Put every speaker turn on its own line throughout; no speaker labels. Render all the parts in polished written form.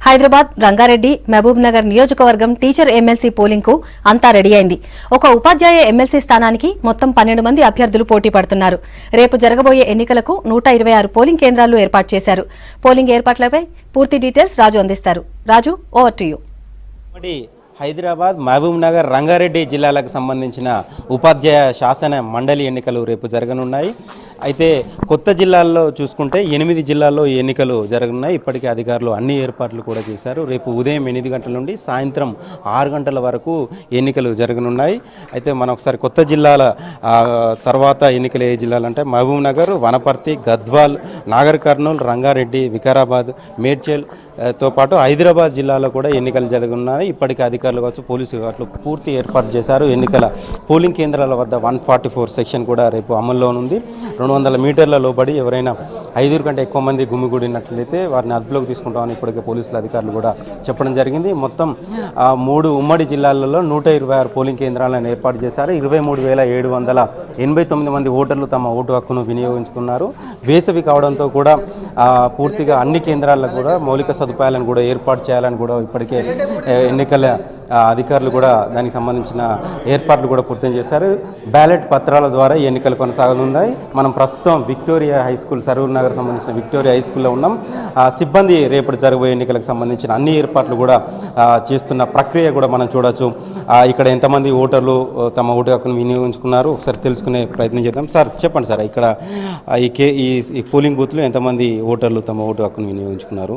హైదరాబాద్ రంగారెడ్డి మహబూబ్ నగర్ నియోజకవర్గం teacher MLC polling కు అంతా రెడీ అయింది. ఒక ఉపాధ్యాయ ఎమ్మెల్సీ స్థానానికి మొత్తం 12 మంది అభ్యర్థులు పోటీ పడుతున్నారు. రేపు జరగబోయే ఎన్నికలకు 126 పోలింగ్ కేంద్రాలు ఏర్పాటు చేశారు. పోలింగ్ ఏర్పాట్లపై పూర్తి డీటెయిల్స్ రాజు అందిస్తారు. Raju, over to you.
Hyderabad Mahbubnagar Rangareddy జిల్లాలకు సంబంధించిన ఉపాధ్యాయ శాసన మండలి ఎన్నికలు రేపు జరగనున్నాయి. అయితే కొత్త జిల్లాల్లో చూసుకుంటే 8 జిల్లాల్లో ఈ ఎన్నికలు జరగనున్నాయి. ఇప్పటికే అధికారులు అన్ని ఏర్పాట్లు కూడా చేశారు. రేపు ఉదయం 8 గంటల నుండి సాయంత్రం 6 గంటల వరకు ఎన్నికలు జరగనున్నాయి. అయితే మనం ఒకసారి కొత్త జిల్లాల తర్వాత ఎన్నికలు ఏ జిల్లాలు అంటే మహబూబ్ నగర్, వనపర్తి, గద్వాల్, నాగర్ కర్నూల్, రంగారెడ్డి, వికారాబాద్, మేడ్చల్తో పాటు హైదరాబాద్ జిల్లాలో కూడా ఎన్నికలు జరగనున్నాయి. ఇప్పటికే అధికారులు కావచ్చు, పోలీసులు కావచ్చు పూర్తి ఏర్పాటు చేశారు. ఎన్నికల పోలింగ్ కేంద్రాల వద్ద 144 సెక్షన్ కూడా రేపు అమల్లో ఉంది. 200 మీటర్ల లోబడి ఎవరైనా 5 కంటే ఎక్కువ మంది గుమిగూడినట్లయితే వారిని అదుపులోకి తీసుకుంటామని ఇప్పటికే పోలీసుల అధికారులు కూడా చెప్పడం జరిగింది. మొత్తం 3 ఉమ్మడి జిల్లాలలో 126 పోలింగ్ కేంద్రాలను ఏర్పాటు చేశారు. 23,789 మంది ఓటర్లు తమ ఓటు హక్కును వినియోగించుకున్నారు. వేసవి కావడంతో కూడా పూర్తిగా అన్ని కేంద్రాల్లో కూడా మౌలిక సదుపాయాలను కూడా ఏర్పాటు చేయాలని కూడా ఇప్పటికే ఎన్నికల అధికారులు కూడా దానికి సంబంధించిన ఏర్పాట్లు కూడా పూర్తి చేశారు. బ్యాలెట్ పత్రాల ద్వారా ఎన్నికలు కొనసాగనున్నాయి. మనం ప్రస్తుతం Victoria high school, Saroor Nagar సంబంధించిన విక్టోరియా హై స్కూల్లో ఉన్నాం. సిబ్బంది రేపటి జరగబోయే ఎన్నికలకు సంబంధించిన అన్ని ఏర్పాట్లు కూడా చేస్తున్న ప్రక్రియ కూడా మనం చూడొచ్చు. ఇక్కడ ఎంతమంది ఓటర్లు తమ ఓటు హక్కును వినియోగించుకున్నారు ఒకసారి తెలుసుకునే ప్రయత్నం చేద్దాం. సార్ చెప్పండి సార్, ఇక్కడ ఈ పోలింగ్ బూత్లో ఎంతమంది ఓటర్లు తమ ఓటు హక్కును వినియోగించుకున్నారు,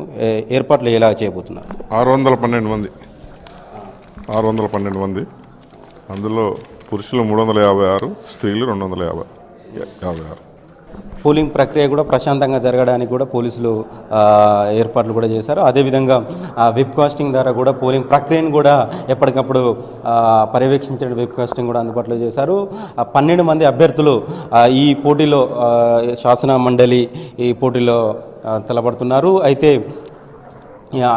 ఏర్పాట్లు ఎలా చేయబోతున్నారు?
612 మంది, అందులో పురుషులు 356, స్త్రీలు 256.
పోలింగ్ ప్రక్రియ కూడా ప్రశాంతంగా జరగడానికి కూడా పోలీసులు ఏర్పాట్లు కూడా చేశారు. అదేవిధంగా వెబ్ కాస్టింగ్ ద్వారా కూడా పోలింగ్ ప్రక్రియను కూడా ఎప్పటికప్పుడు పర్యవేక్షించే వెబ్ కాస్టింగ్ కూడా అందుబాటులో చేశారు. 12 మంది అభ్యర్థులు ఈ పోటీలో శాసన మండలి ఈ పోటీలో తలపడుతున్నారు. అయితే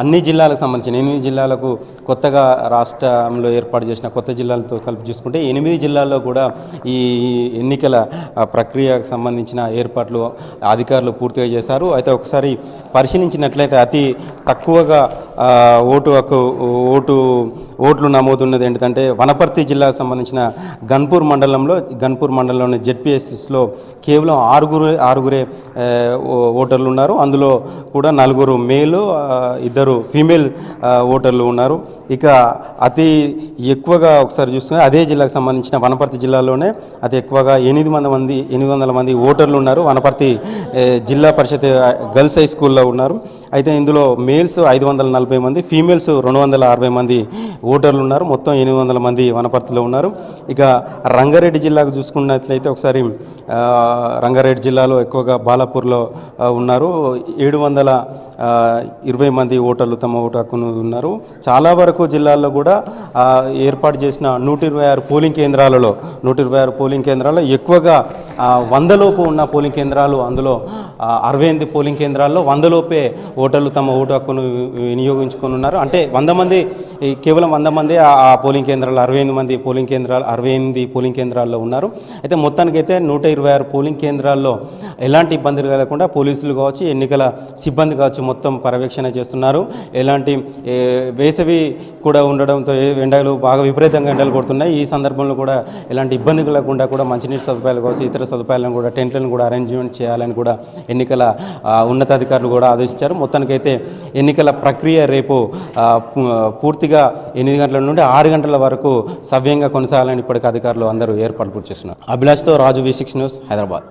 అన్ని జిల్లాలకు సంబంధించిన 8 జిల్లాలకు కొత్తగా రాష్ట్రంలో ఏర్పాటు చేసిన కొత్త జిల్లాలతో కలిపి చూసుకుంటే 8 జిల్లాల్లో కూడా ఈ ఎన్నికల ప్రక్రియకు సంబంధించిన ఏర్పాట్లు అధికారులు పూర్తిగా చేశారు. అయితే ఒకసారి పరిశీలించినట్లయితే అతి తక్కువగా ఓట్లు నమోదున్నది ఏంటంటే వనపర్తి జిల్లాకు సంబంధించిన గన్పూర్ మండలంలోని జెడ్పీఎస్ఎస్లో కేవలం ఆరుగురే ఓటర్లు ఉన్నారు. అందులో కూడా 4 మేలు, 2 ఫీమేల్ ఓటర్లు ఉన్నారు. ఇక అతి ఎక్కువగా ఒకసారి చూసుకుంటే అదే జిల్లాకు సంబంధించిన వనపర్తి జిల్లాలోనే అతి ఎక్కువగా 800 మంది ఓటర్లు ఉన్నారు. వనపర్తి జిల్లా పరిషత్ గర్ల్స్ హై స్కూల్లో ఉన్నారు. అయితే ఇందులో మేల్స్ 540 మంది, ఫీమేల్స్ 260 మంది ఓటర్లు ఉన్నారు. మొత్తం 800 మంది వనపర్తిలో ఉన్నారు. ఇక రంగారెడ్డి జిల్లాకు చూసుకున్నట్లయితే ఒకసారి రంగారెడ్డి జిల్లాలో ఎక్కువగా బాలాపూర్లో ఉన్నారు. 720 మంది ఓటర్లు తమ ఓటు హక్కును ఉన్నారు. చాలా వరకు జిల్లాల్లో కూడా ఏర్పాటు చేసిన 126 పోలింగ్ కేంద్రాలలో ఎక్కువగా 100 లోపు ఉన్న పోలింగ్ కేంద్రాలు, అందులో 68 పోలింగ్ కేంద్రాల్లో 100 లోపే ఓటర్లు తమ ఓటు హక్కును వినియోగించుకొని ఉన్నారు. అంటే 100 మంది, కేవలం 100 మంది ఆ పోలింగ్ కేంద్రాలు 68 పోలింగ్ కేంద్రాల్లో ఉన్నారు. అయితే మొత్తానికైతే 126 పోలింగ్ కేంద్రాల్లో ఎలాంటి ఇబ్బందులు కలగకుండా పోలీసులు కావచ్చు, ఎన్నికల సిబ్బంది కావచ్చు మొత్తం పర్యవేక్షణ చేస్తున్నారు. ఎలాంటి వేసవి కూడా ఉండడంతో ఎండలు బాగా విపరీతంగా ఎండలు కొడుతున్నాయి. ఈ సందర్భంలో కూడా ఎలాంటి ఇబ్బంది కలగకుండా కూడా మంచినీటి సదుపాయాలు కావచ్చు, ఇతర సదుపాయాలను కూడా టెంట్లను కూడా అరేంజ్మెంట్ చేయాలని కూడా ఎన్నికల ఉన్నతాధికారులు కూడా ఆదేశించారు. మొత్తానికైతే ఎన్నికల ప్రక్రియ రేపు పూర్తిగా 8 గంటల నుండి 6 గంటల వరకు సవ్యంగా కొనసాగాలని ఇప్పటికీ అధికారులు అందరూ ఏర్పాట్లు చేస్తున్నారు. అభిలాష్తో రాజు, V6 న్యూస్, హైదరాబాద్.